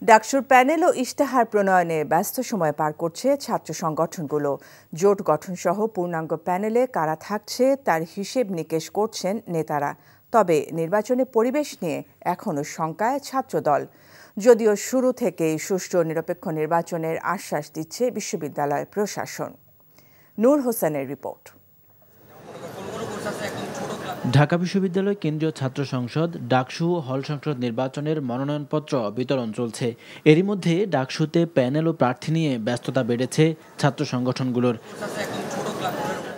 ডাকসুর প্যানেল ও ইশতেহার প্রণয়নে ব্যস্ত সময় পার করছে ছাত্র সংগঠনগুলো। জোট গঠনসহ পূর্ণাঙ্গ প্যানেলে কারা থাকছে তার হিসেব নিকেশ করছেন নেতারা। তবে নির্বাচনী পরিবেশ নিয়ে এখনও শঙ্কায় ছাত্রদল, যদিও শুরু থেকেই সুষ্ঠু নিরপেক্ষ নির্বাচনের আশ্বাস দিচ্ছে বিশ্ববিদ্যালয় প্রশাসন। নূর হোসেনের রিপোর্ট। ঢাকা বিশ্ববিদ্যালয় কেন্দ্রীয় ছাত্র সংসদ ডাকসু হল সংসদ নির্বাচনের মনোনয়নপত্র বিতরণ চলছে। এরই মধ্যে ডাকসুতে প্যানেল ও প্রার্থী নিয়ে ব্যস্ততা বেড়েছে ছাত্র সংগঠনগুলোর।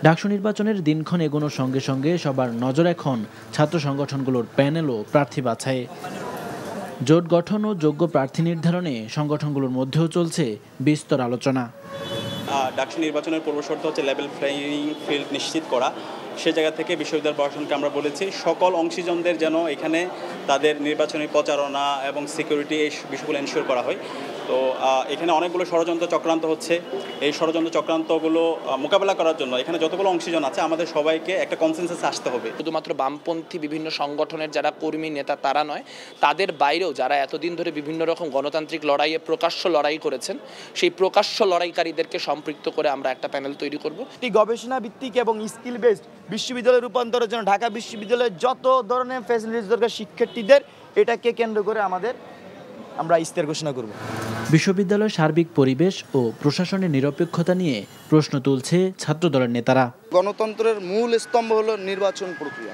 ডাকসু নির্বাচনের দিনক্ষণ এগোনোর সঙ্গে সঙ্গে সবার নজর এখন ছাত্র সংগঠনগুলোর প্যানেল ও প্রার্থী বাছাইয়ে। জোট গঠন ও যোগ্য প্রার্থী নির্ধারণে সংগঠনগুলোর মধ্যেও চলছে বিস্তর আলোচনা। ডাকসু নির্বাচনের পূর্ব শর্ত হচ্ছে লেভেল প্লেইং ফিল্ড নিশ্চিত করা। সে জায়গা থেকে বিশ্ববিদ্যালয় প্রশাসনকে আমরা বলেছি সকল অংশীজনদের যেন এখানে তাদের নির্বাচনী প্রচারণা এবং সিকিউরিটি এই বিষয়গুলো এনশিওর করা হয়। তো এখানে অনেকগুলো ষড়যন্ত্র চক্রান্ত হচ্ছে। এই ষড়যন্ত্র চক্রান্তগুলো মোকাবেলা করার জন্য এখানে যতগুলো অংশীজন আছে আমাদের সবাইকে একটা কনসেনসাসে আসতে হবে। শুধুমাত্র বামপন্থী বিভিন্ন সংগঠনের যারা কর্মী নেতা তারা নয়, তাদের বাইরেও যারা এতদিন ধরে বিভিন্ন রকম গণতান্ত্রিক লড়াইয়ে প্রকাশ্য লড়াই করেছেন, সেই প্রকাশ্য লড়াইকারীদেরকে সম্পৃক্ত করে আমরা একটা প্যানেল তৈরি করব। গবেষণা ভিত্তিক এবং স্কিল বেসড বিশ্ববিদ্যালয় রূপান্তরের জন্য ঢাকা বিশ্ববিদ্যালয়ের যত ধরনের ফ্যাসিলিটিস দরকার শিক্ষার্থীদের, এটাকে কেন্দ্র করে আমরা ইস্তেহার ঘোষণা করব। বিশ্ববিদ্যালয়ের সার্বিক পরিবেশ ও প্রশাসনের নিরপেক্ষতা নিয়ে প্রশ্ন তুলছে ছাত্রদলের নেতারা। গণতন্ত্রের মূল স্তম্ভ হলো নির্বাচন প্রক্রিয়া।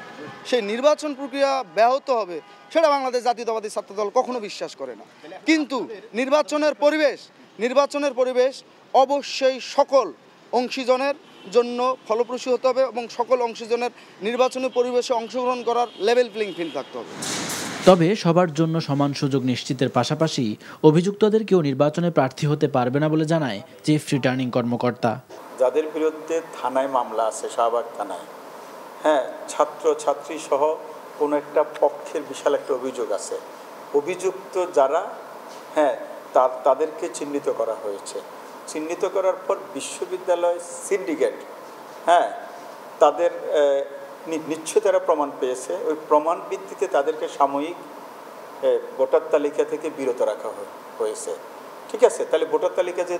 সেই নির্বাচন প্রক্রিয়া ব্যাহত হবে সেটা বাংলাদেশ জাতীয়তাবাদী ছাত্রদল কখনো বিশ্বাস করে না। কিন্তু নির্বাচনের পরিবেশ অবশ্যই সকল অংশীজনের জন্য ফলপ্রসূ হতে হবে এবং সকল অংশীজনের নির্বাচনী পরিবেশে অংশগ্রহণ করার লেভেল প্লেইং ফিল্ড থাকতে হবে। তবে সবার জন্য সমান সুযোগ নিশ্চিতের পাশাপাশি অভিযুক্তদের কেউ নির্বাচনে প্রার্থী হতে পারবে না বলে জানায় চিফ রিটার্নিং কর্মকর্তা। যাদের বিরুদ্ধে থানায় মামলা আছে, শাহবাগ থানায়, ছাত্র ছাত্রী সহ কোনো একটা পক্ষের বিশাল একটা অভিযোগ আছে, অভিযুক্ত যারা তাদেরকে চিহ্নিত করা হয়েছে। চিহ্নিত করার পর বিশ্ববিদ্যালয় সিন্ডিকেট তাদের নিশ্চয়তারা প্রমাণ পেয়েছে। ওই প্রমাণ ভিত্তিতে তাদেরকে সাময়িক ভোটার তালিকা থেকে বিরত রাখা হয়েছে। ঠিক আছে, তাহলে ভোটার তালিকা যে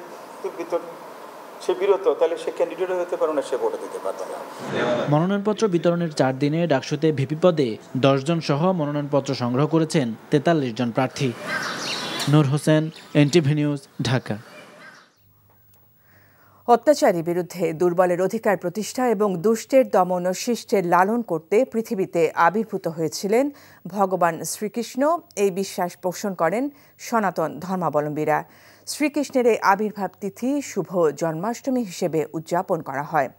সে বিরত, তাহলে সে ক্যান্ডিডেট হতে পারে না, সে ভোটে দিতে পারবে না। মনোনয়নপত্র বিতরণের 4 দিনে ডাকসুতে ভিপি পদে 10 জন সহ মনোনয়নপত্র সংগ্রহ করেছেন 43 জন প্রার্থী। নূর হোসেন, এনটিভি নিউজ, ঢাকা। অত্যাচারী বিরুদ্ধে দুর্বলের অধিকার প্রতিষ্ঠা এবং দুষ্টের দমন ও শিষ্টের লালন করতে পৃথিবীতে আবির্ভূত হয়েছিলেন ভগবান শ্রীকৃষ্ণ, এই বিশ্বাস পোষণ করেন সনাতন ধর্মাবলম্বীরা। শ্রীকৃষ্ণের এই আবির্ভাব তিথি শুভ জন্মাষ্টমী হিসেবে উদযাপন করা হয়।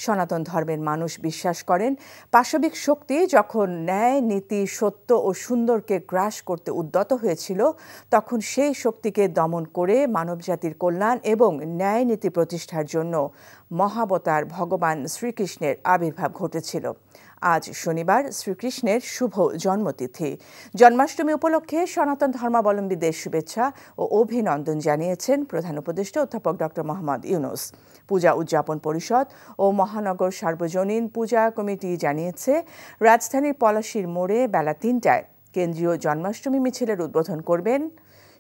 সনাতন ধর্মের মানুষ বিশ্বাস করেন পাশবিক শক্তি যখন ন্যায়, নীতি, সত্য ও সুন্দরকে গ্রাস করতে উদ্যত হয়েছিল, তখন সেই শক্তিকে দমন করে মানবজাতির কল্যাণ এবং ন্যায় নীতি প্রতিষ্ঠার জন্য মহাবতার ভগবান শ্রীকৃষ্ণের আবির্ভাব ঘটেছিল। আজ শনিবার শ্রীকৃষ্ণের শুভ জন্মতিথি। জন্মাষ্টমী উপলক্ষে সনাতন ধর্মাবলম্বীদের শুভেচ্ছা ও অভিনন্দন জানিয়েছেন প্রধান উপদেষ্টা অধ্যাপক ডক্টর মোহাম্মদ ইউনূস। পূজা উদযাপন পরিষদ ও মহানগর সার্বজনীন পূজা কমিটি জানিয়েছে, রাজধানীর পলাশীর মোড়ে বেলা ৩টায় কেন্দ্রীয় জন্মাষ্টমী মিছিলের উদ্বোধন করবেন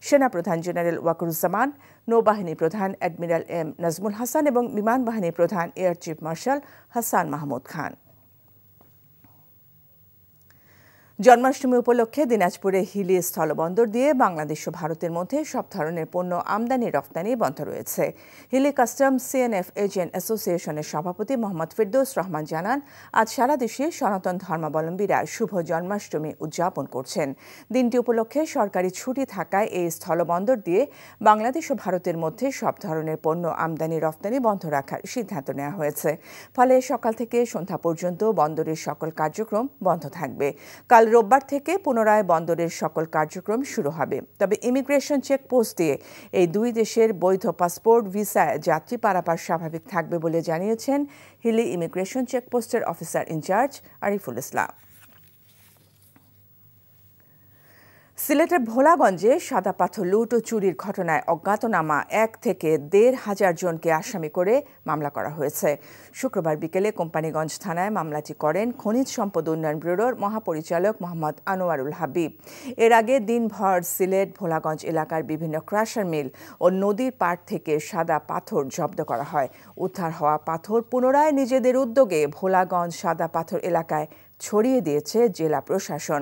সেনাপ্রধান জেনারেল ওয়াকারুজ্জামান, নৌবাহিনী প্রধান অ্যাডমিরাল এম নাজমুল হাসান এবং বিমান বাহিনী প্রধান air chief marshal Hasan Mahmud Khan. Janmashtami উপলক্ষে দিনাজপুরে হিলি স্থলবন্দর দিয়ে বাংলাদেশ ও ভারতের মধ্যে সব ধরনের পণ্য আমদানি রপ্তানি বন্ধ রয়েছে। হিলি কাস্টম সিএনএফ এজেন্ট অ্যাসোসিয়েশনের সভাপতি মোহাম্মদ ফিরদৌস রহমান জানান, আজ সারা দেশে সনাতন ধর্মাবলম্বীরা শুভ জন্মাষ্টমী উদযাপন করছেন। দিনটি উপলক্ষে সরকারি ছুটি থাকায় এই স্থলবন্দর দিয়ে বাংলাদেশ ও ভারতের মধ্যে সব ধরনের পণ্য আমদানি রপ্তানি বন্ধ রাখার সিদ্ধান্ত নেওয়া হয়েছে। ফলে সকাল থেকে সন্ধ্যা পর্যন্ত বন্দরের সকল কার্যক্রম বন্ধ থাকবে। কাল রোববার থেকে পুনরায় বন্দরের সকল কার্যক্রম শুরু হবে। তবে ইমিগ্রেশন চেকপোস্ট দিয়ে এই দুই দেশের বৈধ পাসপোর্ট, ভিসায় যাত্রী পারাপার স্বাভাবিক থাকবে বলে জানিয়েছেন হিলি ইমিগ্রেশন চেকপোস্টের অফিসার ইনচার্জ আরিফুল ইসলাম। সিলেটের ভোলাগঞ্জে সাদা পাথর লুট ও চুরির ঘটনায় অজ্ঞাতনামা ১ থেকে ১,৫০০ জনকে আসামি করে মামলা করা হয়েছে। শুক্রবার বিকেলে কোম্পানিগঞ্জ থানায় মামলাটি করেন খনিজ সম্পদ উন্নয়ন ব্যুরোর মহাপরিচালক মোহাম্মদ আনোয়ারুল হাবিব। এর আগে দিনভর সিলেট ভোলাগঞ্জ এলাকার বিভিন্ন ক্রাশার মিল ও নদীর পাড় থেকে সাদা পাথর জব্দ করা হয়। উদ্ধার হওয়া পাথর পুনরায় নিজেদের উদ্যোগে ভোলাগঞ্জ সাদা পাথর এলাকায় ছড়িয়ে দিয়েছে জেলা প্রশাসন।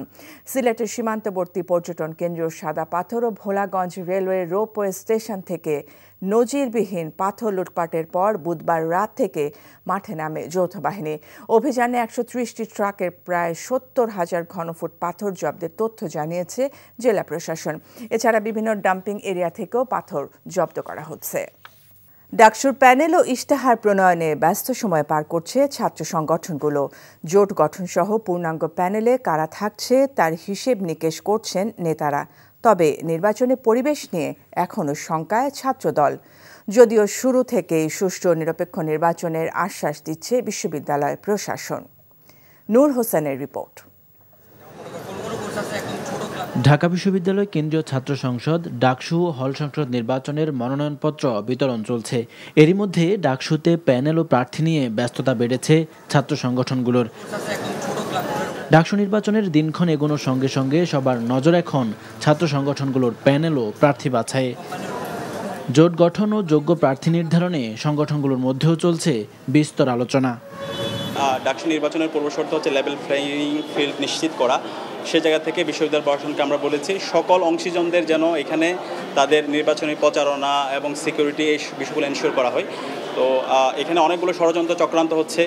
সিলেটের সীমান্তবর্তী পর্যটন কেন্দ্র সাদা পাথর ও ভোলাগঞ্জ রেলওয়ে রোপওয়ে স্টেশন থেকে নজিরবিহীন পাথর লুটপাটের পর বুধবার রাত থেকে মাঠে নামে যৌথ বাহিনী। অভিযানে ১৩০টি ট্রাকের প্রায় ৭০,০০০ ঘনফুট পাথর জব্দের তথ্য জানিয়েছে জেলা প্রশাসন। এছাড়া বিভিন্ন ডাম্পিং এরিয়া থেকেও পাথর জব্দ করা হচ্ছে। ডাকসুর প্যানেল ও ইশতেহার প্রণয়নে ব্যস্ত সময় পার করছে ছাত্র সংগঠনগুলো। জোট গঠনসহ পূর্ণাঙ্গ প্যানেলে কারা থাকছে তার হিসেব নিকেশ করছেন নেতারা। তবে নির্বাচনী পরিবেশ নিয়ে এখনও শঙ্কায় ছাত্রদল, যদিও শুরু থেকেই সুষ্ঠু নিরপেক্ষ নির্বাচনের আশ্বাস দিচ্ছে বিশ্ববিদ্যালয় প্রশাসন। নূর হোসেনের রিপোর্ট। ঢাকা বিশ্ববিদ্যালয় কেন্দ্রীয় ছাত্র সংসদ ডাকসু হল সংসদ নির্বাচনের মনোনয়নপত্র বিতরণ চলছে। এরই মধ্যে ডাকসুতে প্যানেল ও প্রার্থী নিয়ে ব্যস্ততা বেড়েছে ছাত্র সংগঠনগুলোর। ডাকসু নির্বাচনের দিনক্ষণ এগোনোর সঙ্গে সঙ্গে সবার নজর এখন ছাত্র সংগঠনগুলোর প্যানেল ও প্রার্থী বাছাইয়ে। জোট গঠন ও যোগ্য প্রার্থী নির্ধারণে সংগঠনগুলোর মধ্যেও চলছে বিস্তর আলোচনা। ডাকসু নির্বাচনের পূর্বশর্ত হচ্ছে লেভেল প্লেয়িং ফিল্ড নিশ্চিত করা। সে জায়গা থেকে বিশ্ববিদ্যালয় প্রশাসনকে আমরা বলেছি সকল অংশীজনদের যেন এখানে তাদের নির্বাচনী প্রচারণা এবং সিকিউরিটি এই বিষয়গুলো এনশিওর করা হয়। তো এখানে অনেকগুলো ষড়যন্ত্র চক্রান্ত হচ্ছে।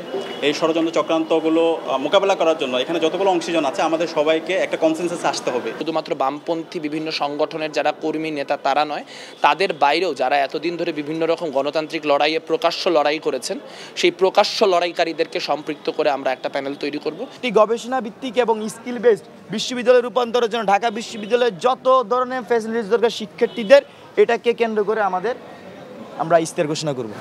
এই ষড়যন্ত্র চক্রান্তগুলো মোকাবেলা করার জন্য এখানে যতগুলো অংশীজন আছে আমাদের সবাইকে একটা কনসেনসাসে আসতে হবে। শুধুমাত্র বামপন্থী বিভিন্ন সংগঠনের যারা কর্মী নেতা তারা নয়, তাদের বাইরেও যারা এতদিন ধরে বিভিন্ন রকম গণতান্ত্রিক লড়াইয়ে প্রকাশ্য লড়াই করেছেন, সেই প্রকাশ্য লড়াইকারীদেরকে সম্পৃক্ত করে আমরা একটা প্যানেল তৈরি করব। গবেষণা ভিত্তিক এবং স্কিল বেসড বিশ্ববিদ্যালয়ে রূপান্তরের জন্য ঢাকা বিশ্ববিদ্যালয়ের যত ধরনের ফ্যাসিলিটিস দরকার শিক্ষার্থীদের, এটাকে কেন্দ্র করে আমরা ইস্তেহার ঘোষণা করব।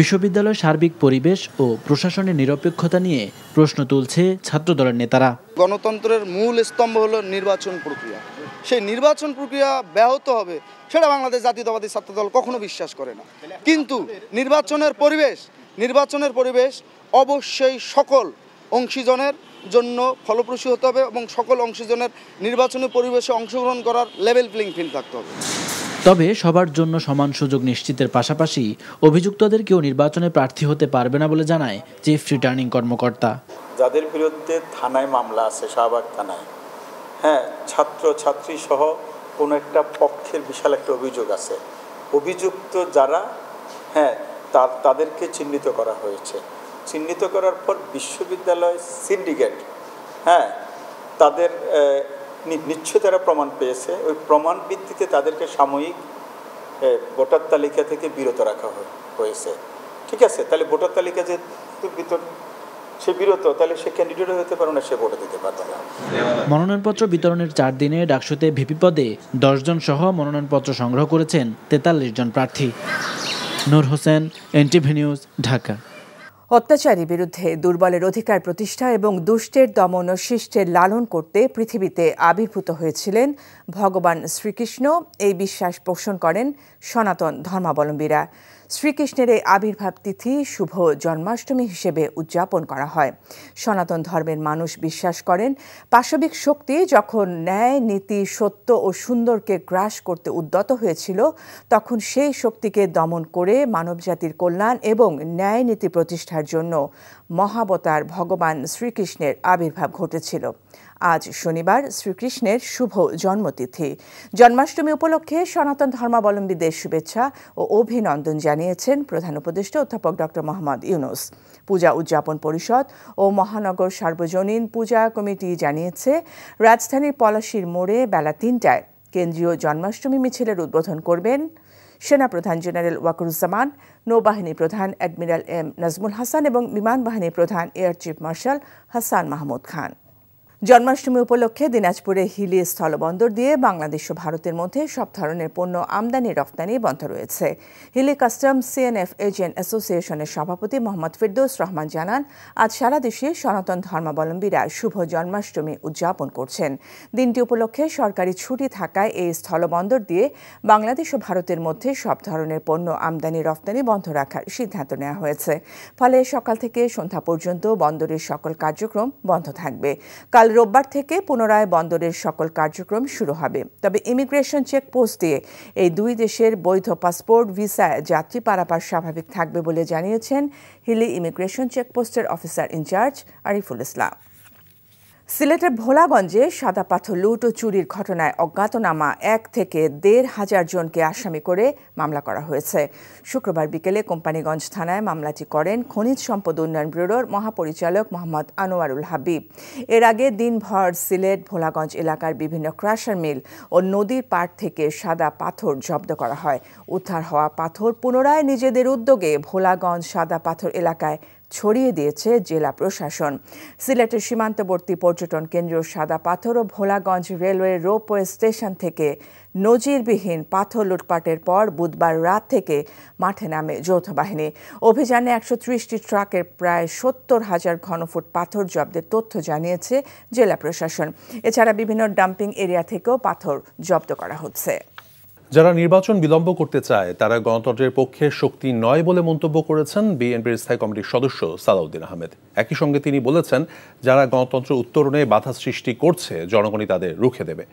বিশ্ববিদ্যালয়ের সার্বিক পরিবেশ ও প্রশাসনের নিরপেক্ষতা নিয়ে প্রশ্ন তুলছে ছাত্রদলের নেতারা। গণতন্ত্রের মূল স্তম্ভ হলো নির্বাচন প্রক্রিয়া। সেই নির্বাচন প্রক্রিয়া ব্যাহত হবে সেটা বাংলাদেশ জাতীয়তাবাদী ছাত্রদল কখনো বিশ্বাস করে না। কিন্তু নির্বাচনের পরিবেশ অবশ্যই সকল অংশীজনের জন্য ফলপ্রসূ হতে হবে এবং সকল অংশীজনের নির্বাচনী পরিবেশে অংশগ্রহণ করার লেভেল প্লেইং ফিল্ড থাকতে হবে। তবে সবার জন্য সমান সুযোগ নিশ্চিতের পাশাপাশি অভিযুক্তদের কেউ নির্বাচনে প্রার্থী হতে পারবে না বলে জানায় চিফ রিটার্নিং কর্মকর্তা। যাদের বিরুদ্ধে থানায় মামলা আছে, শাহবাগ থানায়, ছাত্র ছাত্রী সহ কোনো একটা পক্ষের বিশাল একটা অভিযোগ আছে, অভিযুক্ত যারা তাদেরকে চিহ্নিত করা হয়েছে। চিহ্নিত করার পর বিশ্ববিদ্যালয় সিন্ডিকেট তাদের নিশ্চয়তারা প্রমাণ পেয়েছে। ওই প্রমাণ ভিত্তিতে তাদেরকে সাময়িক ভোটার তালিকা থেকে বিরত রাখা হয়েছে। ঠিক আছে, তাহলে ভোটার তালিকা যে সে বিরত, তাহলে সে ক্যান্ডিডেট হতে পারে না, সে ভোটে দিতে পারবে না। মনোনয়নপত্র বিতরণের 4 দিনে ডাকসুতে ভিপি পদে 10 জন সহ মনোনয়নপত্র সংগ্রহ করেছেন 43 জন প্রার্থী। নূর হোসেন, এনটিভি নিউজ, ঢাকা। অত্যাচারী বিরুদ্ধে দুর্বলের অধিকার প্রতিষ্ঠা এবং দুষ্টের দমন ও শিষ্টের লালন করতে পৃথিবীতে আবির্ভূত হয়েছিলেন ভগবান শ্রীকৃষ্ণ, এই বিশ্বাস পোষণ করেন সনাতন ধর্মাবলম্বীরা। শ্রীকৃষ্ণের এই আবির্ভাব তিথি শুভ জন্মাষ্টমী হিসেবে উদযাপন করা হয়। সনাতন ধর্মের মানুষ বিশ্বাস করেন পাশবিক শক্তি যখন ন্যায়, নীতি, সত্য ও সুন্দরকে গ্রাস করতে উদ্যত হয়েছিল, তখন সেই শক্তিকে দমন করে মানবজাতির কল্যাণ এবং ন্যায় নীতি প্রতিষ্ঠার জন্য মহাবতার ভগবান শ্রীকৃষ্ণের আবির্ভাব ঘটেছিল। আজ শনিবার শ্রীকৃষ্ণের শুভ জন্মতিথি। জন্মাষ্টমী উপলক্ষে সনাতন ধর্মাবলম্বীদের শুভেচ্ছা ও অভিনন্দন জানিয়েছেন প্রধান উপদেষ্টা অধ্যাপক ডক্টর মোহাম্মদ ইউনূস। পূজা উদযাপন পরিষদ ও মহানগর সার্বজনীন পূজা কমিটি জানিয়েছে, রাজধানীর পলাশীর মোড়ে বেলা ৩টায় কেন্দ্রীয় জন্মাষ্টমী মিছিলের উদ্বোধন করবেন সেনাপ্রধান জেনারেল ওয়াকারুজ্জামান, নৌবাহিনী প্রধান অ্যাডমিরাল এম নাজমুল হাসান এবং বিমান বাহিনী প্রধান air chief marshal Hasan Mahmud Khan. Janmashtami উপলক্ষে দিনাজপুরে হিলি স্থলবন্দর দিয়ে বাংলাদেশ ও ভারতের মধ্যে সব ধরনের পণ্য আমদানি রপ্তানি বন্ধ রয়েছে। হিলি কাস্টম সিএনএফ এজেন্ট অ্যাসোসিয়েশনের সভাপতি মোহাম্মদ ফিরদৌস রহমান জানান, আজ সারা দেশে সনাতন ধর্মাবলম্বীরা শুভ জন্মাষ্টমী উদযাপন করছেন। দিনটি উপলক্ষে সরকারি ছুটি থাকায় এই স্থলবন্দর দিয়ে বাংলাদেশ ও ভারতের মধ্যে সব ধরনের পণ্য আমদানি রপ্তানি বন্ধ রাখার সিদ্ধান্ত নেওয়া হয়েছে। ফলে সকাল থেকে সন্ধ্যা পর্যন্ত বন্দরের সকল কার্যক্রম বন্ধ থাকবে। কাল রোববার থেকে পুনরায় বন্দরের সকল কার্যক্রম শুরু হবে। তবে ইমিগ্রেশন চেকপোস্ট দিয়ে এই দুই দেশের বৈধ পাসপোর্ট, ভিসা, যাত্রী পারাপার স্বাভাবিক থাকবে বলে জানিয়েছেন হিলি ইমিগ্রেশন চেকপোস্টের অফিসার ইনচার্জ আরিফুল ইসলাম। সিলেটের ভোলাগঞ্জে সাদা পাথর লুট ও চুরির ঘটনায় অজ্ঞাতনামা 1 থেকে 1,500 জনকে আসামি করে মামলা করা হয়েছে। শুক্রবার বিকেলে কোম্পানিগঞ্জ থানায় মামলাটি করেন খনিজ সম্পদ উন্নয়ন ব্যুরোর মহাপরিচালক মোহাম্মদ আনোয়ারুল হাবিব। এর আগে দিনভর সিলেট ভোলাগঞ্জ এলাকার বিভিন্ন ক্রাশার মিল ও নদীর পাড় থেকে সাদা পাথর জব্দ করা হয়। উদ্ধার হওয়া পাথর পুনরায় নিজেদের উদ্যোগে ভোলাগঞ্জ সাদা পাথর এলাকায় ছড়িয়ে দিয়েছে জেলা প্রশাসন। সিলেটের সীমান্তবর্তী পর্যটন কেন্দ্র সাদা পাথর ও ভোলাগঞ্জ রেলওয়ে রোপওয়ে স্টেশন থেকে নজিরবিহীন পাথর লুটপাটের পর বুধবার রাত থেকে মাঠে নামে যৌথ বাহিনী। অভিযানে 130টি ট্রাকের প্রায় 70,000 ঘনফুট পাথর জব্দের তথ্য জানিয়েছে জেলা প্রশাসন। এছাড়া বিভিন্ন ডাম্পিং এরিয়া থেকেও পাথর জব্দ করা হচ্ছে। যারা নির্বাচন বিলম্ব করতে চায় তারা গণতন্ত্রের পক্ষে শক্তি নয় বলে মন্তব্য করেছেন বিএনপির স্থায়ী কমিটির সদস্য সালাউদ্দিন আহমেদ। একই সঙ্গে তিনি বলেছেন, যারা গণতন্ত্র উত্তরণে বাধা সৃষ্টি করছে জনগণই তাদের রুখে দেবে।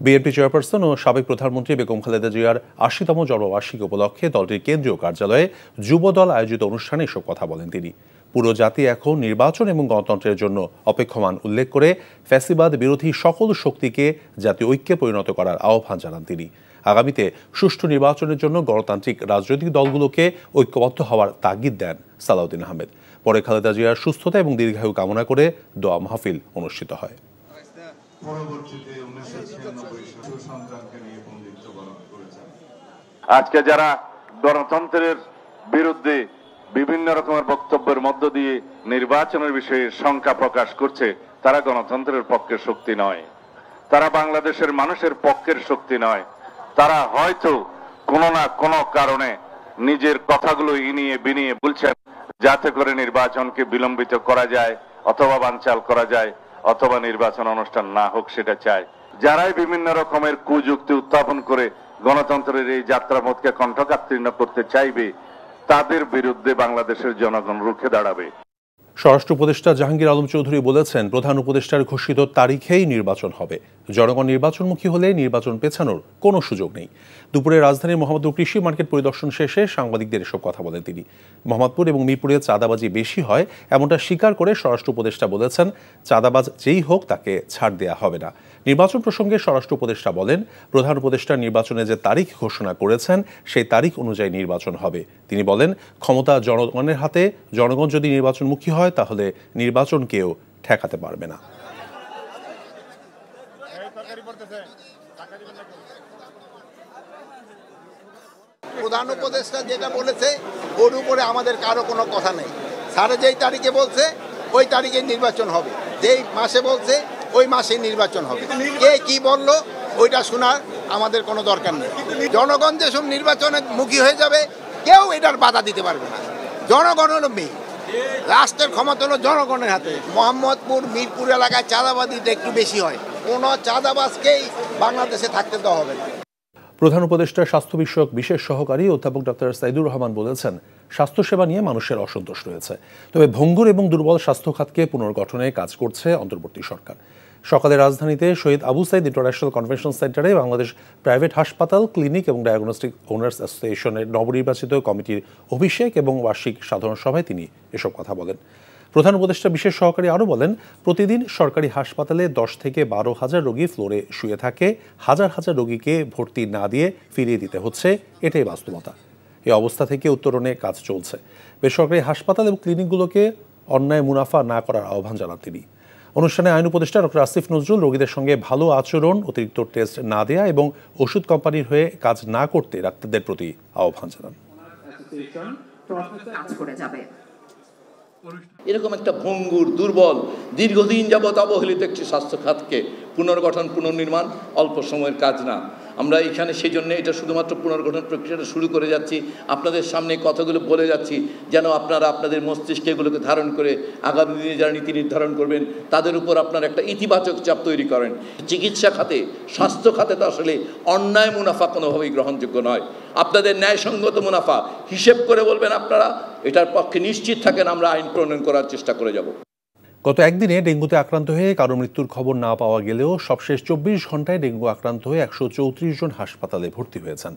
বিএনপি চেয়ারপারসন ও সাবেক প্রধানমন্ত্রী বেগম খালেদা জিয়ার 80তম জন্মবার্ষিকী উপলক্ষে দলটির কেন্দ্রীয় কার্যালয়ে যুবদল আয়োজিত অনুষ্ঠানে এসব কথা বলেন তিনি। পুরো জাতি এখন নির্বাচন এবং গণতন্ত্রের জন্য অপেক্ষমান উল্লেখ করে ফ্যাসিবাদ বিরোধী সকল শক্তিকে জাতীয় ঐক্যে পরিণত করার আহ্বান জানান তিনি। আগামীতে সুষ্ঠু নির্বাচনের জন্য গণতান্ত্রিক রাজনৈতিক দলগুলোকে ঐক্যবদ্ধ হওয়ার তাগিদ দেন সালাউদ্দিন আহমেদ। পরে খালেদা জিয়ার সুস্থতা এবং দীর্ঘায়ু কামনা করে দোয়া মাহফিল অনুষ্ঠিত হয়। আজকে যারা গণতন্ত্রের বিরুদ্ধে বিভিন্ন রকমের বক্তব্যের মধ্য দিয়ে নির্বাচনের বিষয়ে শঙ্কা প্রকাশ করছে, তারা গণতন্ত্রের পক্ষের শক্তি নয়, তারা বাংলাদেশের মানুষের পক্ষের শক্তি নয়। তারা হয়তো কোনো না কোনো কারণে নিজের কথাগুলো ইনিয়ে বিনিয়ে বলছেন যাতে করে নির্বাচনকে বিলম্বিত করা যায় অথবা বানচাল করা যায় অথবা নির্বাচন অনুষ্ঠান না হোক সেটা চায়। যারাই বিভিন্ন রকমের কুযুক্তি উত্থাপন করে গণতন্ত্রের এই যাত্রাপথকে কণ্ঠকাত্তীর্ণ করতে চাইবে, তাদের বিরুদ্ধে বাংলাদেশের জনগণ রুখে দাঁড়াবে। স্বরাষ্ট্র উপদেষ্টা জাহাঙ্গীর আলম চৌধুরী বলেছেন, প্রধান উপদেষ্টার ঘোষিত তারিখেই নির্বাচন হবে। জনগণ নির্বাচনমুখী হলে নির্বাচন পেছানোর কোনো সুযোগ নেই। দুপুরে রাজধানীর মোহাম্মদপুর কৃষি মার্কেট পরিদর্শন শেষে সাংবাদিকদের এসব কথা বলেন তিনি। মোহাম্মদপুর এবং মিরপুরে চাঁদাবাজি বেশি হয় এমনটা স্বীকার করে স্বরাষ্ট্র উপদেষ্টা বলেছেন, চাঁদাবাজ যেই হোক তাকে ছাড় দেয়া হবে না। নির্বাচন প্রসঙ্গে স্বরাষ্ট্র উপদেষ্টা বলেন, প্রধান উপদেষ্টা নির্বাচনে যে তারিখ ঘোষণা করেছেন সেই তারিখ অনুযায়ী নির্বাচন হবে। তিনি বলেন, ক্ষমতা জনগণের হাতে, জনগণ যদি নির্বাচনমুখী হয় তাহলে নির্বাচন কেউ ঠেকাতে পারবে না। প্রধান উপদেষ্টা যেটা বলেছে ওর উপরে আমাদের কারো কোনো কথা নেই। স্যার যেই তারিখে বলছে ওই তারিখে নির্বাচন হবে, যেই মাসে বলছে ওই মাসে নির্বাচন হবে। কে কি বললো ওইটা শোনার আমাদের কোনো দরকার নেই। জনগণ যেসব নির্বাচনের মুখী হয়ে যাবে কেউ এটার বাধা দিতে পারবে না। জনগণের মেয়ে, রাষ্ট্রের ক্ষমতা হলো জনগণের হাতে। মোহাম্মদপুর মিরপুর এলাকায় চাঁদাবাদিটা একটু বেশি হয়, কোনো চাঁদাবাজকেই বাংলাদেশে থাকতে দেওয়া হবে না। প্রধান উপদেষ্টা স্বাস্থ্য বিষয়ক বিশেষ সহকারী অধ্যাপক ডক্টর সাইদুর রহমান বলেছেন, স্বাস্থ্যসেবা নিয়ে মানুষের অসন্তোষ রয়েছে, তবে ভঙ্গুর এবং দুর্বল স্বাস্থ্য খাতকে পুনর্গঠনে কাজ করছে অন্তর্বর্তী সরকার। সকালে রাজধানীতে শহীদ আবু সাইদ ইন্টারন্যাশনাল কনভেনশন সেন্টারে বাংলাদেশ প্রাইভেট হাসপাতাল, ক্লিনিক এবং ডায়াগনস্টিক ওনার্স অ্যাসোসিয়েশনের নবনির্বাচিত কমিটির অভিষেক এবং বার্ষিক সাধারণ সভায় তিনি এসব কথা বলেন। প্রধান উপদেষ্টা বিশেষ সহকারী আরও বলেন, প্রতিদিন সরকারি হাসপাতালে 10 থেকে 12,000 রোগী ফ্লোরে শুয়ে থাকে, হাজার হাজার রোগীকে ভর্তি না দিয়ে ফিরিয়ে দিতে হচ্ছে, এটাই বাস্তবতা। এই অবস্থা থেকে উত্তরণে কাজ চলছে। বেসরকারি হাসপাতাল এবং ক্লিনিকগুলোকে অন্যায় মুনাফা না করার আহ্বান জানান তিনি। অনুষ্ঠানে আইন উপদেষ্টা ডক্টর আসিফ নজরুল রোগীদের সঙ্গে ভালো আচরণ, অতিরিক্ত টেস্ট না দেয়া এবং ওষুধ কোম্পানির হয়ে কাজ না করতে ডাক্তারদের প্রতি আহ্বান জানান। এরকম একটা ভঙ্গুর, দুর্বল, দীর্ঘদিন যাবৎ অবহেলিত একটি স্বাস্থ্য খাতকে পুনর্গঠন, পুনর্নির্মাণ অল্প সময়ের কাজ না। আমরা এখানে সেই জন্য এটা শুধুমাত্র পুনর্গঠন প্রক্রিয়াটা শুরু করে যাচ্ছি, আপনাদের সামনে কথাগুলো বলে যাচ্ছি, যেন আপনারা আপনাদের মস্তিষ্কে এগুলোকে ধারণ করে আগামী দিনে যারা নীতি নির্ধারণ করবেন তাদের উপর আপনারা একটা ইতিবাচক চাপ তৈরি করেন। চিকিৎসা খাতে, স্বাস্থ্য খাতে তো আসলে অন্যায় মুনাফা কোনোভাবেই গ্রহণযোগ্য নয়। আপনাদের ন্যায়সঙ্গত মুনাফা হিসেব করে বলবেন আপনারা, এটার পক্ষে নিশ্চিত থাকেন আমরা আইন প্রণয়ন করার চেষ্টা করে যাব। গত একদিনে ডেঙ্গুতে আক্রান্ত হয়ে কারো মৃত্যুর খবর না পাওয়া গেলেও সবশেষ 24 ঘন্টায় ডেঙ্গু আক্রান্ত হয়ে 134 জন হাসপাতালে ভর্তি হয়েছেন।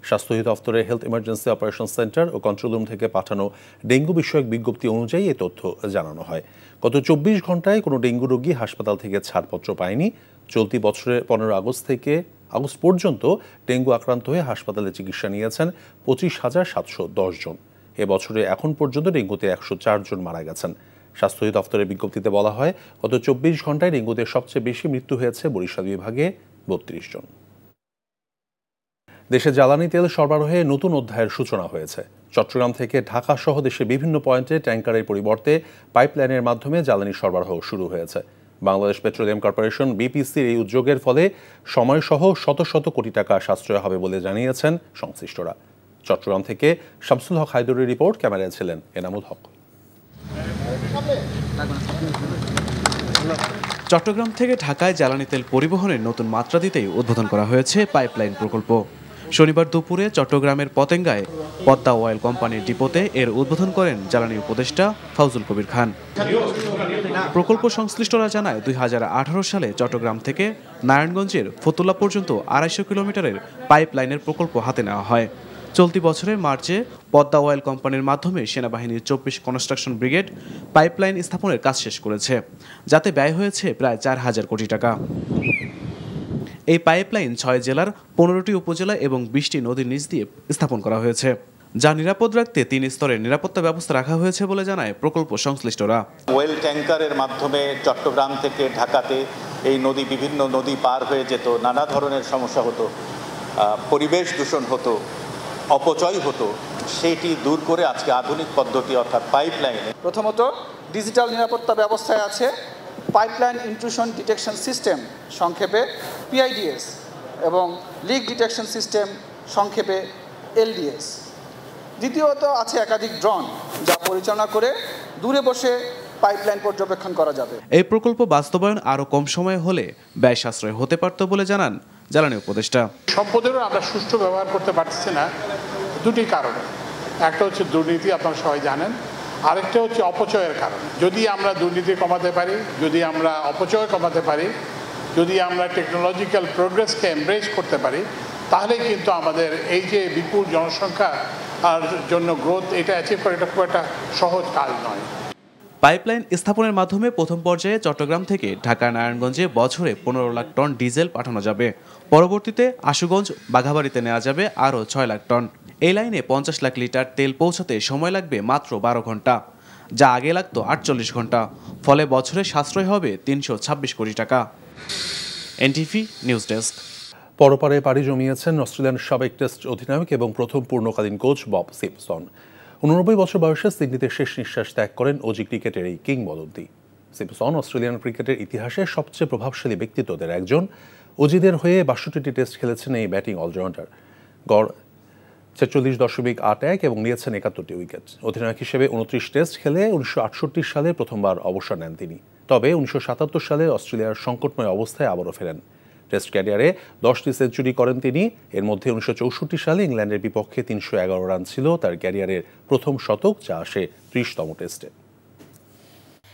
স্বাস্থ্য অধিদপ্তরের হেলথ ইমার্জেন্সি অপারেশন সেন্টার ও কন্ট্রোল রুম থেকে পাঠানো ডেঙ্গু বিষয়ক বিজ্ঞপ্তি অনুযায়ী এই তথ্য জানানো হয়। গত 24 ঘন্টায় কোনো ডেঙ্গু রোগী হাসপাতাল থেকে ছাড়পত্র পায়নি। চলতি বছরের 15 আগস্ট পর্যন্ত ডেঙ্গু আক্রান্ত হয়ে হাসপাতালে চিকিৎসা নিয়েছেন 25,710 জন। এবছরে এখন পর্যন্ত ডেঙ্গুতে 104 জন মারা গেছেন। স্বাস্থ্য অধিদপ্তরের বিজ্ঞপ্তিতে বলা হয়, গত 24 ঘন্টায় ডেঙ্গুতে সবচেয়ে বেশি মৃত্যু হয়েছে বরিশাল বিভাগে 32 জন। দেশে জ্বালানি তেল সরবরাহে নতুন অধ্যায়ের সূচনা হয়েছে। চট্টগ্রাম থেকে ঢাকা সহ দেশের বিভিন্ন পয়েন্টে ট্যাঙ্কারের পরিবর্তে পাইপলাইনের মাধ্যমে জ্বালানি সরবরাহ শুরু হয়েছে। বাংলাদেশ পেট্রোলিয়াম কর্পোরেশন বিপিসির এই উদ্যোগের ফলে সময়সহ শত শত কোটি টাকা সাশ্রয় হবে বলে জানিয়েছেন সংশ্লিষ্টরা। চট্টগ্রাম থেকে শামসুল হক হায়দরের রিপোর্ট, ক্যামেরায় ছিলেন এনামুল হক। চট্টগ্রাম থেকে ঢাকায় জ্বালানি তেল পরিবহনের নতুন মাত্রা দিতেই উদ্বোধন করা হয়েছে পাইপলাইন প্রকল্প। শনিবার দুপুরে চট্টগ্রামের পতেঙ্গায় পদ্মা অয়েল কোম্পানির ডিপোতে এর উদ্বোধন করেন জ্বালানি উপদেষ্টা ফাউজুল কবির খান। প্রকল্প সংশ্লিষ্টরা জানায়, 2018 সালে চট্টগ্রাম থেকে নারায়ণগঞ্জের ফতুল্লা পর্যন্ত 250 কিলোমিটারের পাইপলাইনের প্রকল্প হাতে নেওয়া হয়। চলতি বছরের মার্চে পদ্মা অয়েল কোম্পানির মাধ্যমে সেনাবাহিনীর 24 কনস্ট্রাকশন ব্রিগেড পাইপলাইন স্থাপনের কাজ শেষ করেছে, যাতে ব্যয় হয়েছে প্রায় 4,000 কোটি টাকা। এই পাইপলাইন 6 জেলার 15টি উপজেলা এবং 20টি নদীর নিচ দিয়ে স্থাপন করা হয়েছে, যা নিরাপদ রাখতে 3 স্তরের নিরাপত্তা ব্যবস্থা রাখা হয়েছে বলে জানায় প্রকল্প সংশ্লিষ্টরা। ওয়েল ট্যাঙ্কারের মাধ্যমে চট্টগ্রাম থেকে ঢাকাতে এই বিভিন্ন নদী পার হয়ে যেত, নানা ধরনের সমস্যা হতো, পরিবেশ দূষণ হতো, অপচয় হতো, সেটি দূর করে আজকে আধুনিক পদ্ধতি অর্থাৎ পাইপলাইনে প্রথমত ডিজিটাল নিরাপত্তা ব্যবস্থায় আছে পাইপলাইন ইন্ট্রুশন ডিটেকশন সিস্টেম, সংক্ষেপে PIDS, এবং লিক ডিটেকশন সিস্টেম, সংক্ষেপে LDS। দ্বিতীয়ত আছে একাধিক ড্রোন, যা পরিচালনা করে দূরে বসে পাইপলাইন পর্যবেক্ষণ করা যাবে। এই প্রকল্প বাস্তবায়ন আরও কম সময়ে হলে ব্যয় সাশ্রয় হতে পারত বলে জানান জ্বালানি উপদেষ্টা। সম্পদেরও আমরা সুষ্ঠু ব্যবহার করতে পারছি না দুটি কারণে। একটা হচ্ছে দুর্নীতি, আপনারা সবাই জানেন, আরেকটা হচ্ছে অপচয়ের কারণে। যদি আমরা দুর্নীতি কমাতে পারি, যদি আমরা অপচয় কমাতে পারি, যদি আমরা টেকনোলজিক্যাল প্রোগ্রেসকে এমব্রেস করতে পারি, তাহলে কিন্তু আমাদের এই যে বিপুল জনসংখ্যা আর জন্য গ্রোথ, এটা অ্যাচিভ করা এটা খুব একটা সহজ কাজ নয়। পাইপলাইন স্থাপনের মাধ্যমে প্রথম পর্যায়ে চট্টগ্রাম থেকে ঢাকা নারায়ণগঞ্জে বছরে 15 লাখ টন ডিজেল পাঠানো যাবে। পরবর্তীতে আশুগঞ্জ, বাঘাবাড়িতে নেওয়া যাবে আরও 6 লাখ টন। এই লাইনে 50 লাখ লিটার তেল পৌঁছাতে সময় লাগবে মাত্র 12 ঘন্টা, যা আগে লাগতো 48 ঘন্টা। ফলে বছরে সাশ্রয় হবে 326 কোটি টাকা। NTV news desk. পরপারে পাড়ি জমিয়েছেন অস্ট্রেলিয়ান সাবেক টেস্ট অধিনায়ক এবং প্রথম পূর্ণকালীন কোচ বব সিম্পসন। 89 বছর বয়সে সিডনিতে শেষ নিঃশ্বাস ত্যাগ করেন অজি ক্রিকেটের এই কিংবদন্তি। সিম্পসন অস্ট্রেলিয়ান ক্রিকেটের ইতিহাসে সবচেয়ে প্রভাবশালী ব্যক্তিত্বদের একজন। অজিদের হয়ে 62টি টেস্ট খেলেছেন এই ব্যাটিং অলরাউন্ডার। গড় 46.81 এবং নিয়েছেন 71টি উইকেট। অধিনায়ক হিসেবে 29 টেস্ট খেলে 1968 সালে প্রথমবার অবসর নেন তিনি। তবে 1977 সালে অস্ট্রেলিয়ার সংকটময় অবস্থায় আবারও ফেরেন। টেস্ট ক্যারিয়ারে 10টি সেঞ্চুরি করেন তিনি। এর মধ্যে 1964 সালে ইংল্যান্ডের বিপক্ষে 311 রান ছিল তার ক্যারিয়ারের প্রথম শতক, যা আসে 30তম টেস্টে।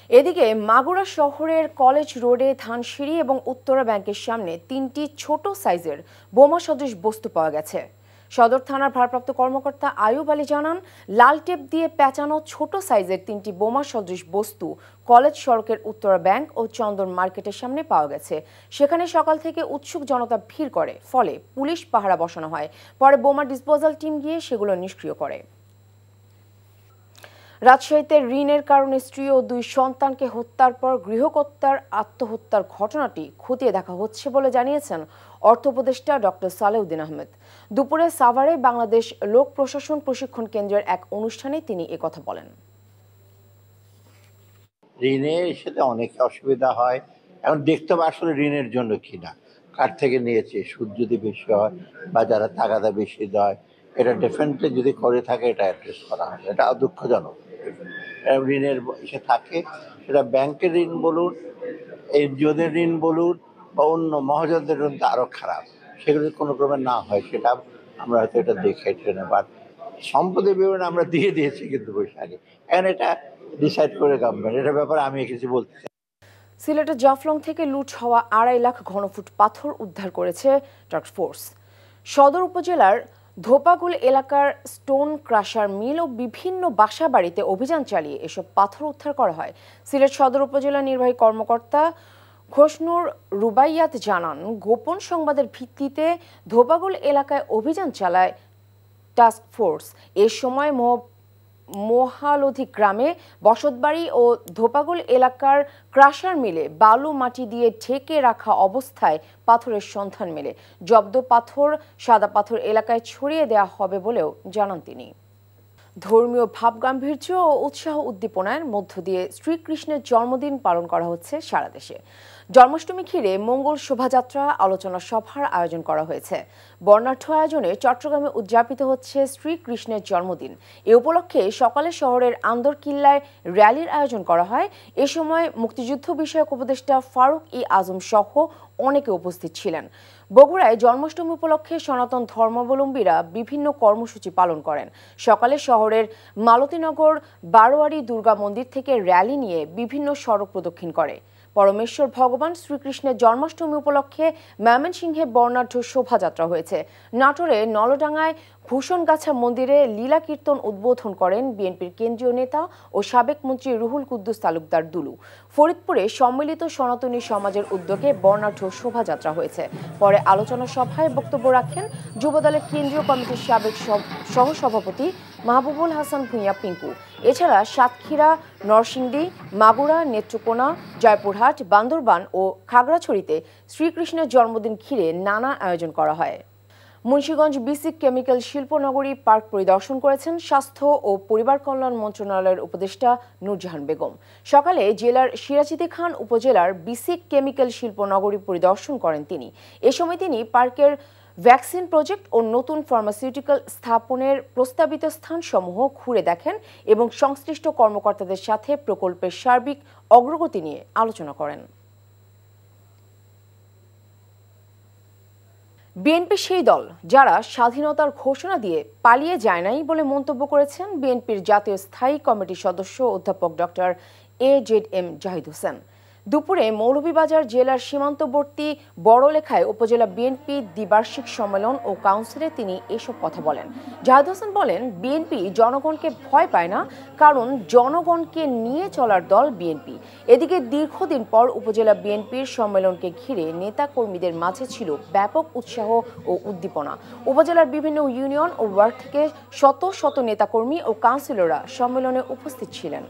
এদিকে মাগুরা শহরের কলেজ রোডে ধানসিঁড়ি এবং উত্তরা ব্যাংকের সামনে 3টি ছোট সাইজের বোমা সদৃশ বস্তু পাওয়া গেছে। সদর থানার ভারপ্রাপ্ত কর্মকর্তা আয়ুব আলী জানান, লাল টেপ দিয়ে পেঁচানো ছোট সাইজের 3টি বোমা সদৃশ বস্তু কলেজ সড়কের উত্তরা ব্যাংক ও চন্দন মার্কেটের সামনে পাওয়া গেছে। সেখানে সকাল থেকে উৎসুক জনতা ভিড় করে, ফলে পুলিশ পাহারা বসানো হয়। পরে বোমা ডিসপোজাল টিম গিয়ে সেগুলো নিষ্ক্রিয় করে। রাজশাহীতে ঋণের কারণে স্ত্রী ও 2 সন্তানকে হত্যার পর গৃহকর্তার আত্মহত্যার ঘটনাটি খতিয়ে দেখা হচ্ছে বলে জানিয়েছেন অর্থ উপদেষ্টা ডক্টর সালেউদ্দিন আহমেদ। দুপুরে সাভারে বাংলাদেশ লোক প্রশাসন প্রশিক্ষণ কেন্দ্রের এক অনুষ্ঠানে তিনি একথা বলেন। ঋণের সাথে অনেক অসুবিধা হয়। এখন দেখতে হবে আসলে ঋণের জন্য কিনা, কার থেকে নিয়েছে, সুদ যদি বেশি হয় বা যারা তাগাদা বেশি দেয়, এটা ডেফিনেটলি যদি করে থাকে এটা অ্যাড্রেস করা হয়। এটা দুঃখজনক ঋণের ইসে থাকে, সেটা ব্যাংকের ঋণ বলুন, এনজিওদের ঋণ বলুন বা অন্য মহাজনদের ঋণ তো আরও খারাপ। সেগুলো কোনো ক্রমে না হয় সেটা আমরা হয়তো এটা দেখে ট্রেনে বা সম্পদের বিবরণ আমরা দিয়ে দিয়েছি কিন্তু বৈশাখে, এখন এটা ডিসাইড করে গভর্নমেন্ট, এটার ব্যাপারে আমি কিছু বলতে চাই। সিলেটের জাফলং থেকে লুট হওয়া 2.5 লাখ ঘনফুট পাথর উদ্ধার করেছে টাস্ক ফোর্স। সদর উপজেলার ধোপাগুল এলাকার স্টোন ক্রাশার মিল ও বিভিন্ন বাসা বাড়িতে অভিযান চালিয়ে এসব পাথর উদ্ধার করা হয়। সিলেট সদর উপজেলা নির্বাহী কর্মকর্তা খোসনুর রুবাইয়াত জানান, গোপন সংবাদের ভিত্তিতে ধোপাগুল এলাকায় অভিযান চালায় টাস্ক ফোর্স। এ সময় মোহালধি গ্রামে বসতবাড়ি ও ধোপাগুল এলাকার ক্রাশার মিলে বালু মাটি দিয়ে ঢেকে রাখা অবস্থায় পাথরের সন্ধান মেলে। জব্দ পাথর সাদা পাথর এলাকায় ছড়িয়ে দেওয়া হবে বলেও জানান তিনি। ধর্মীয় ভাবগাম্ভীর্য ও উৎসাহ উদ্দীপনার মধ্য দিয়ে শ্রীকৃষ্ণের জন্মদিন পালন করা হচ্ছে সারা দেশে। জন্মাষ্টমী ঘিরে মঙ্গল শোভাযাত্রা, আলোচনা সভার আয়োজন করা হয়েছে। বর্ণাঢ্য আয়োজনে চট্টগ্রামে উদযাপিত হচ্ছে শ্রীকৃষ্ণের জন্মদিন। এ উপলক্ষে সকালে শহরের আন্দরকিল্লায় র্যালির আয়োজন করা হয়। এ সময় মুক্তিযুদ্ধ বিষয়ক উপদেষ্টা ফারুক ই আজম সহ অনেকে উপস্থিত ছিলেন। বগুড়ায় জন্মাষ্টমী উপলক্ষে সনাতন ধর্মাবলম্বীরা বিভিন্ন কর্মসূচি পালন করেন। সকালে শহরের মালতীনগর বারোয়ারি দুর্গা মন্দির থেকে র্যালি নিয়ে বিভিন্ন সড়ক প্রদক্ষিণ করে। পরমেশ্বর ভগবান শ্রীকৃষ্ণের জন্মাষ্টমী উপলক্ষে ময়মনসিংহে বর্ণাঢ্য শোভাযাত্রা হয়েছে। নাটোরে নলডাঙ্গায় ভূষণগাছা মন্দিরে লীলা কীর্তন উদ্বোধন করেন বিএনপির কেন্দ্রীয় নেতা ও সাবেক মন্ত্রী রুহুল কুদ্দুস তালুকদার দুলু। ফরিদপুরে সম্মিলিত সনাতনী সমাজের উদ্যোগে বর্ণাঢ্য শোভাযাত্রা হয়েছে। পরে আলোচনা সভায় বক্তব্য রাখেন যুবদলের কেন্দ্রীয় কমিটির সাবেক সহসভাপতি মাহবুবুল হাসান ভূঁইয়া পিঙ্কু। এছাড়া সাতক্ষীরা, নরসিংদী, মাগুরা, নেত্রকোনা, জয়পুরহাট, বান্দরবান ও খাগড়াছড়িতে শ্রীকৃষ্ণের জন্মদিন ঘিরে নানা আয়োজন করা হয়। মুন্সিগঞ্জ বিসিক কেমিক্যাল শিল্পনগরী পার্ক পরিদর্শন করেছেন স্বাস্থ্য ও পরিবার কল্যাণ মন্ত্রণালয়ের উপদেষ্টা নূরজাহান বেগম। সকালে জেলার সিরাজুদ্দিন খান উপজেলার বিসিক কেমিক্যাল শিল্পনগরী পরিদর্শন করেন তিনি। এ সময় তিনি পার্কের ভ্যাকসিন প্রজেক্ট ও নতুন ফার্মাসিউটিক্যাল স্থাপনের প্রস্তাবিত স্থানসমূহ ঘুরে দেখেন এবং সংশ্লিষ্ট কর্মকর্তাদের সাথে প্রকল্পের সার্বিক অগ্রগতি নিয়ে আলোচনা করেন। বিএনপি সেই দল যারা স্বাধীনতার ঘোষণা দিয়ে পালিয়ে যায় নাই বলে মন্তব্য করেছেন বিএনপির জাতীয় স্থায়ী কমিটির সদস্য অধ্যাপক ডক্টর AZM জাহিদ হোসেন। দুপুরে মৌলভীবাজার জেলার সীমান্তবর্তী বড়লেখায় উপজেলা বিএনপি দ্বিবার্ষিক সম্মেলন ও কাউন্সিলে তিনি এসব কথা বলেন। জাহিদ হোসেন বলেন, বিএনপি জনগণকে ভয় পায় না, কারণ জনগণকে নিয়ে চলার দল বিএনপি। এদিকে দীর্ঘদিন পর উপজেলা বিএনপির সম্মেলনকে ঘিরে নেতা কর্মীদের মাঝে ছিল ব্যাপক উৎসাহ ও উদ্দীপনা। উপজেলার বিভিন্ন ইউনিয়ন ও ওয়ার্ড থেকে শত শত নেতাকর্মী ও কাউন্সিলররা সম্মেলনে উপস্থিত ছিলেন।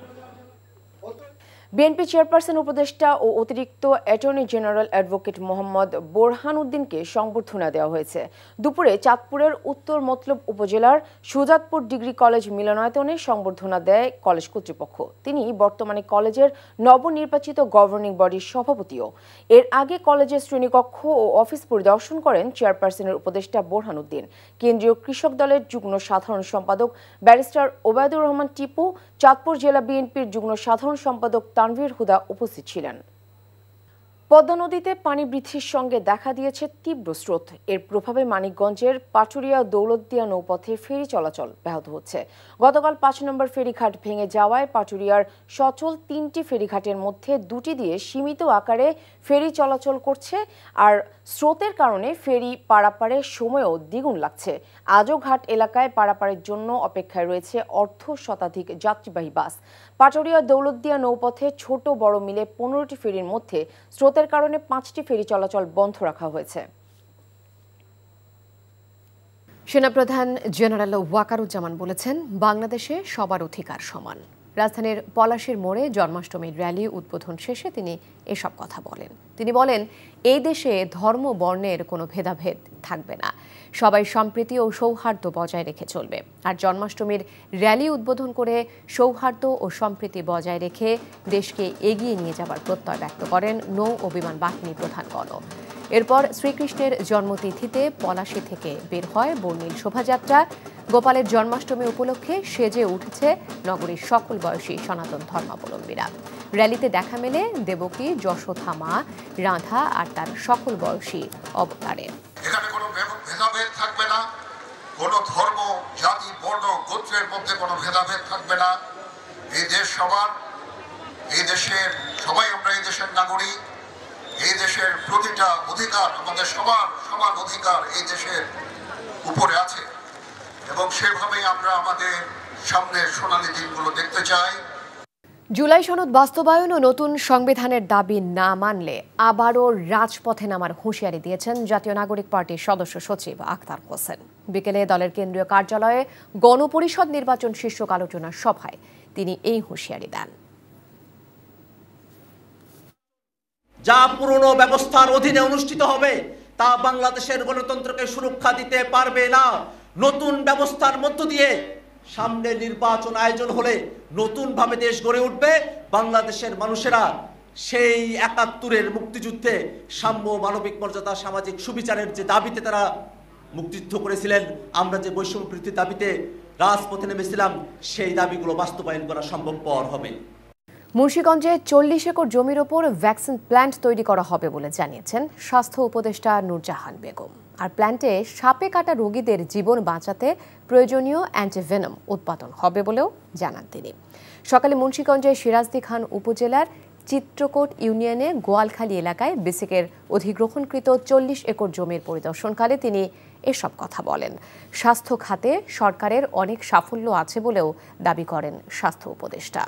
বিএনপি চেয়ারপারসন উপদেষ্টা ও অতিরিক্ত attorney general advocate Mohammad Borhan উদ্দিনকে সংবর্ধনা দেওয়া হয়েছে। দুপুরে চাঁদপুরের উত্তর মতলব উপজেলার সুজাতপুর ডিগ্রি কলেজ মিলনায়তনে সংবর্ধনা দেয় কলেজ কর্তৃপক্ষ। তিনি বর্তমানে কলেজের নবনির্বাচিত গভর্নিং বডির সভাপতিও। এর আগে কলেজের শ্রেণীকক্ষ ও অফিস পরিদর্শন করেন চেয়ারপারসনের উপদেষ্টা বোরহান উদ্দিন। কেন্দ্রীয় কৃষক দলের যুগ্ম সাধারণ সম্পাদক ব্যারিস্টার ওবায়দুর রহমান টিপু, চাঁদপুর জেলা বিএনপির যুগ্ম সাধারণ সম্পাদক তানভীর হুদা উপস্থিত ছিলেন। পদ্মা নদীতে পানি বৃদ্ধির সঙ্গে দেখা দিয়েছে তীব্র স্রোত। এর প্রভাবে মানিকগঞ্জের পাটুরিয়া দৌলতদিয়া নৌপথে ফেরি চলাচল ব্যাহত হচ্ছে। গতকাল 5 নম্বর ফেরিঘাট ভেঙে যাওয়ায় পাটুরিয়ার সচল 3টি ফেরিঘাটের মধ্যে 2টি দিয়ে সীমিত আকারে ফেরি চলাচল করছে। আর স্রোতের কারণে ফেরি পারাপারের সময়ও দ্বিগুণ লাগছে। আজও ঘাট এলাকায় পারাপারের জন্য অপেক্ষায় রয়েছে অর্ধ শতাধিক যাত্রীবাহী বাস। পাটুরিয়া দৌলতদিয়া নৌপথে ছোট বড় মিলে 15টি ফেরির মধ্যে স্রোতের কারণে 5টি ফেরি চলাচল বন্ধ রাখা হয়েছে। সেনাপ্রধান জেনারেল ওয়াকারুজ্জামান বলেছেন, বাংলাদেশে সবার অধিকার সমান। রাজধানীর পলাশীর মোড়ে জন্মাষ্টমীর র্যালি উদ্বোধন শেষে তিনি এসব কথা বলেন। তিনি বলেন, এই দেশে ধর্ম বর্ণের কোনো ভেদাভেদ থাকবে না, সবাই সম্প্রীতি ও সৌহার্দ্য বজায় রেখে চলবে। আর জন্মাষ্টমীর র্যালি উদ্বোধন করে সৌহার্দ্য ও সম্প্রীতি বজায় রেখে দেশকে এগিয়ে নিয়ে যাবার প্রত্যয় ব্যক্ত করেন নৌ ও বিমান বাহিনী প্রধানগণ। এরপর শ্রীকৃষ্ণের জন্মতিথিতে পলাশী থেকে বের হয় বর্ণিল শোভাযাত্রা। গোপালের জন্মাষ্টমী উপলক্ষে সেজে উঠেছে নগরীর সকল বয়সী সনাতন ধর্মাবলম্বীরা। র্যালিতে দেখা মেলে দেবকী, যশোথা মা, রাধা আর তার সকল বয়সী অবতারের। এখানে কোনো ভেদাভেদ থাকবে না, কোনো ধর্ম, জাতি, বর্ণ, গোত্রের মধ্যে কোনো ভেদাভেদ থাকবে না। এই দেশ সবার, এই দেশের সবাই আমরা এই দেশের নাগরিক। এই দেশের প্রতিটা অধিকার, আমাদের সবার সমান অধিকার এই দেশের উপরে আছে এবং সেভাবেই আমরা আমাদের সামনের সোনালী দিনগুলো দেখতে চাই। জুলাই সনদ বাস্তবায়ন ও নতুন সংবিধানের দাবি না মানলে আবারও রাজপথে নামার হুঁশিয়ারি দিয়েছেন জাতীয় নাগরিক পার্টির সদস্য সচিব আখতার হোসেন। বিকেলে দলের কেন্দ্রীয় কার্যালয়ে গণপরিষদ নির্বাচন শীর্ষক আলোচনা সভায় তিনি এই হুঁশিয়ারি দেন। যা পুরনো ব্যবস্থার অধীনে অনুষ্ঠিত হবে তা বাংলাদেশের গণতন্ত্রকে সুরক্ষা দিতে পারবে না। নতুন ব্যবস্থার মধ্য দিয়ে সামনে নির্বাচন আয়োজন হলে নতুন ভাবে দেশ গড়ে উঠবে। বাংলাদেশের মানুষেরা সেই ৭১-এর মুক্তিযুদ্ধে সাম্য, মানবিক মর্যাদা, সামাজিক সুবিচারের যে দাবিতে তারা মুক্তিযুদ্ধ করেছিলেন, আমরা যে বৈষম্য বৃদ্ধির দাবিতে রাজপথে নেমেছিলাম, সেই দাবিগুলো বাস্তবায়ন করা সম্ভবপর হবে। মুন্সিগঞ্জে ৪০ একর জমির ওপর ভ্যাকসিন প্ল্যান্ট তৈরি করা হবে বলে জানিয়েছেন স্বাস্থ্য উপদেষ্টা নূরজাহান বেগম। আর প্ল্যান্টে সাপে কাটা রোগীদের জীবন বাঁচাতে প্রয়োজনীয় অ্যান্টিভেনম উৎপাদন হবে বলেও জানান তিনি। সকালে মুন্সিগঞ্জের সিরাজদি খান উপজেলার চিত্রকোট ইউনিয়নে গোয়ালখালী এলাকায় বিসিকের অধিগ্রহণকৃত ৪০ একর জমির পরিদর্শনকালে তিনি এসব কথা বলেন। স্বাস্থ্য খাতে সরকারের অনেক সাফল্য আছে বলেও দাবি করেন স্বাস্থ্য উপদেষ্টা।